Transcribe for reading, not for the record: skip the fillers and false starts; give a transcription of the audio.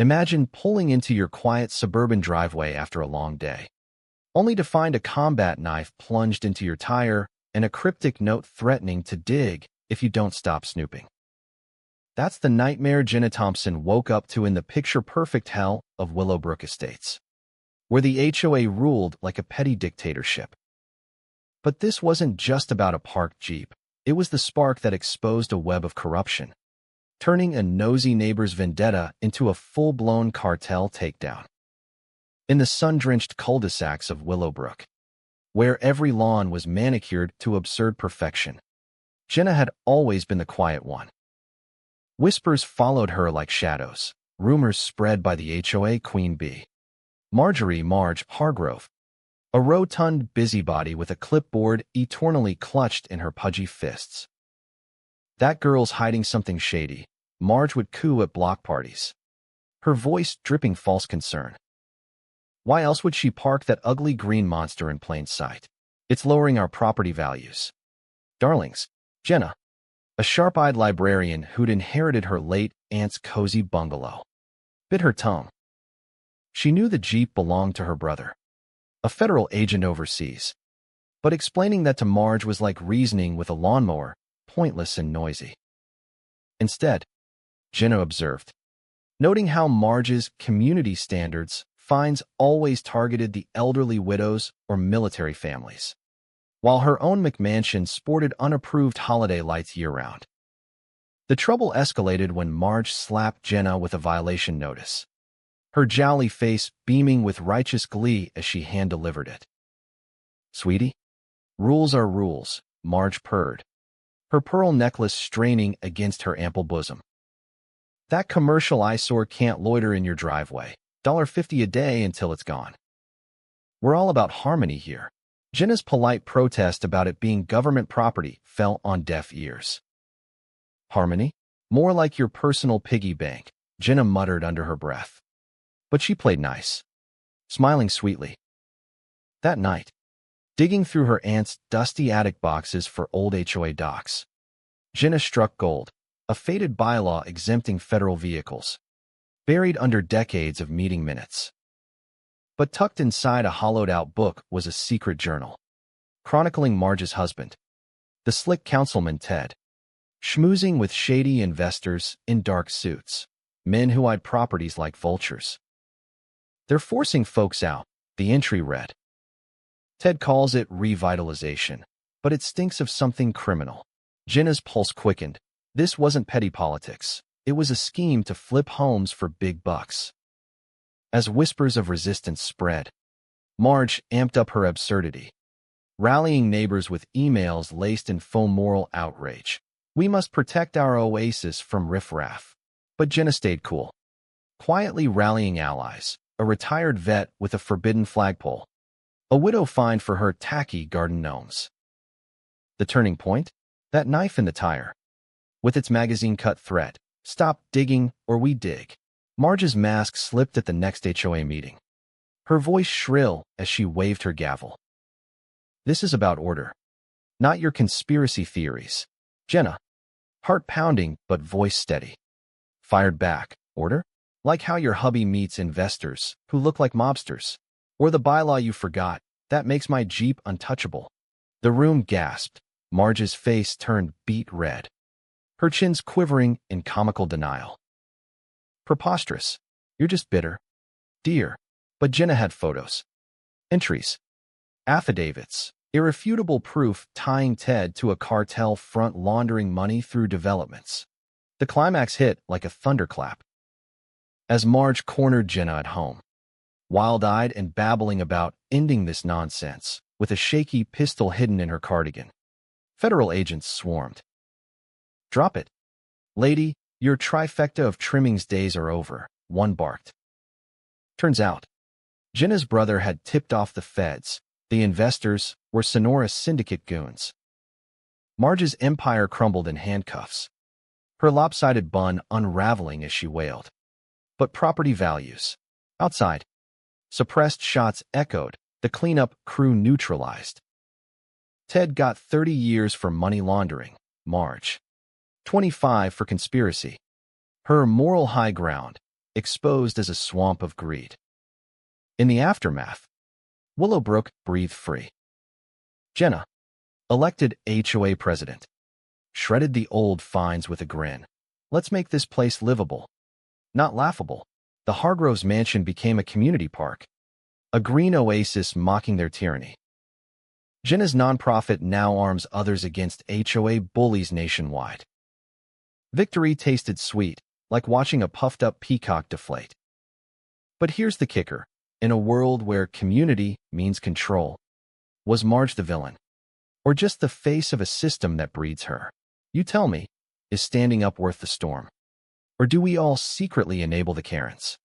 Imagine pulling into your quiet suburban driveway after a long day, only to find a combat knife plunged into your tire and a cryptic note threatening to dig if you don't stop snooping. That's the nightmare Jenna Thompson woke up to in the picture-perfect hell of Willowbrook Estates, where the HOA ruled like a petty dictatorship. But this wasn't just about a parked Jeep. It was the spark that exposed a web of corruption, turning a nosy neighbor's vendetta into a full-blown cartel takedown. In the sun-drenched cul-de-sacs of Willowbrook, where every lawn was manicured to absurd perfection, Jenna had always been the quiet one. Whispers followed her like shadows, rumors spread by the HOA queen bee, Marge Hargrove, a rotund busybody with a clipboard eternally clutched in her pudgy fists. That girl's hiding something shady, Marge would coo at block parties, her voice dripping false concern. Why else would she park that ugly green monster in plain sight? It's lowering our property values. Darlings, Jenna, a sharp-eyed librarian who'd inherited her late aunt's cozy bungalow, bit her tongue. She knew the Jeep belonged to her brother, a federal agent overseas, but explaining that to Marge was like reasoning with a lawnmower, pointless and noisy. Instead, Jenna observed, noting how Marge's community standards fines always targeted the elderly widows or military families, while her own McMansion sported unapproved holiday lights year-round. The trouble escalated when Marge slapped Jenna with a violation notice, her jowly face beaming with righteous glee as she hand-delivered it. "Sweetie, rules are rules," Marge purred, her pearl necklace straining against her ample bosom. "That commercial eyesore can't loiter in your driveway. $1.50 a day until it's gone." "We're all about harmony here." Jenna's polite protest about it being government property fell on deaf ears. "Harmony? More like your personal piggy bank," Jenna muttered under her breath. But she played nice, smiling sweetly. That night, digging through her aunt's dusty attic boxes for old HOA docs, Jenna struck gold, a faded bylaw exempting federal vehicles, buried under decades of meeting minutes. But tucked inside a hollowed-out book was a secret journal, chronicling Marge's husband, the slick councilman Ted, schmoozing with shady investors in dark suits, men who eyed properties like vultures. "They're forcing folks out," the entry read. "Ted calls it revitalization, but it stinks of something criminal." Jenna's pulse quickened. This wasn't petty politics. It was a scheme to flip homes for big bucks. As whispers of resistance spread, Marge amped up her absurdity, rallying neighbors with emails laced in faux moral outrage. "We must protect our oasis from riffraff." But Jenna stayed cool, quietly rallying allies, a retired vet with a forbidden flagpole, a widow fined for her tacky garden gnomes. The turning point? That knife in the tire, with its magazine-cut threat, "Stop digging or we dig." Marge's mask slipped at the next HOA meeting, her voice shrill as she waved her gavel. "This is about order, not your conspiracy theories." Jenna, heart pounding but voice steady, fired back. "Order? Like how your hubby meets investors who look like mobsters, or the bylaw you forgot that makes my Jeep untouchable." The room gasped. Marge's face turned beet red, her chins quivering in comical denial. "Preposterous. You're just bitter, dear." But Jenna had photos, entries, affidavits, irrefutable proof tying Ted to a cartel front laundering money through developments. The climax hit like a thunderclap as Marge cornered Jenna at home, wild-eyed and babbling about ending this nonsense, with a shaky pistol hidden in her cardigan. Federal agents swarmed. "Drop it, lady, your trifecta of trimmings days are over," one barked. Turns out, Jenna's brother had tipped off the feds. The investors were Sonora's syndicate goons. Marge's empire crumbled in handcuffs, her lopsided bun unraveling as she wailed. But property values. Outside, suppressed shots echoed, the cleanup crew neutralized. Ted got 30 years for money laundering, Marge 25 for conspiracy. Her moral high ground, exposed as a swamp of greed. In the aftermath, Willowbrook breathed free. Jenna, elected HOA president, shredded the old fines with a grin. Let's make this place livable, not laughable. The Hargroves mansion became a community park, a green oasis mocking their tyranny. Jenna's nonprofit now arms others against HOA bullies nationwide. Victory tasted sweet, like watching a puffed-up peacock deflate. But here's the kicker. In a world where community means control, was Marge the villain? Or just the face of a system that breeds her? You tell me, is standing up worth the storm? Or do we all secretly enable the Karens?